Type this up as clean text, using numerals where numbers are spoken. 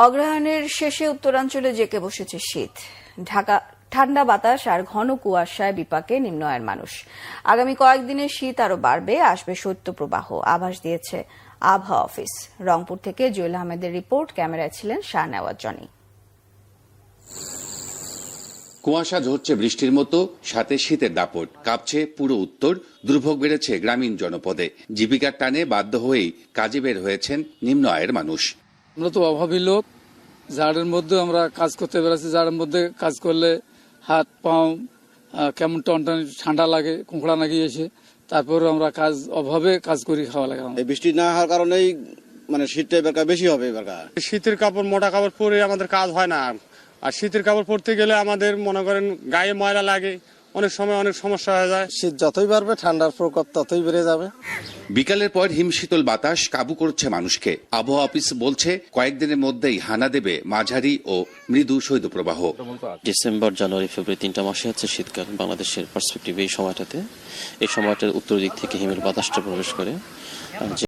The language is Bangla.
অগ্রহায়ণের শেষে উত্তরাঞ্চলে জেঁকে বসেছে শীত। ঢাকা ঠান্ডা বাতাস আর ঘন কুয়াশায় বিপাকে নিম্ন আয়ের মানুষ। আগামী কয়েকদিনে শীত আরো বাড়বে, আসবে শৈত্যপ্রবাহ, আভাস দিয়েছে আবহাওয়া অফিস। রংপুর থেকে জুয়েল আহমেদের রিপোর্ট, ক্যামেরায় ছিলেন শাহনেওয়াজ জনি। কুয়াশা ঝরছে বৃষ্টির মতো, সাথে শীতের দাপট কাঁপছে পুরো উত্তর। দুর্ভোগ বেড়েছে গ্রামীণ জনপদে। জীবিকার টানে বাধ্য হয়েই কাজে বের হয়েছেন নিম্ন আয়ের মানুষ। আমরা তো অভাবী লোক, জাড়ের মধ্যে আমরা কাজ করতে বেড়াচ্ছি। জাড়ের মধ্যে কাজ করলে হাত পাও কেমন টনটন ঠান্ডা লাগে, কুঁকড়া লাগিয়েছে। তারপরে আমরা অভাবে কাজ করি, খাওয়া লাগে। বৃষ্টি না হওয়ার কারণেই শীতটা এবার বেশি হবে। শীতের কাপড়, মোটা কাপড় পরে আমাদের কাজ হয় না। আর শীতের কাপড় পরতে গেলে আমাদের মনে করেন গায়ে ময়লা লাগে, অনেক সময় অনেক সমস্যা হয়ে যায়। শীত যতই বাড়বে ঠান্ডার প্রকোপ ততই বেড়ে যাবে। বিকালের পর হিমশীতল বাতাস কাবু করছে মানুষকে। আবহাওয়া অফিস বলছে কয়েকদিনের মধ্যেই হানা দেবে মাঝারি ও মৃদু শৈত্যপ্রবাহ। ডিসেম্বর, জানুয়ারি, ফেব্রুয়ারি 3টা মাসে হচ্ছে শীতকাল বাংলাদেশের পার্সপেক্টিভ। এই সময়টাতে, এই সময়টার উত্তর দিক থেকে হিমেল বাতাসটা প্রবেশ করে।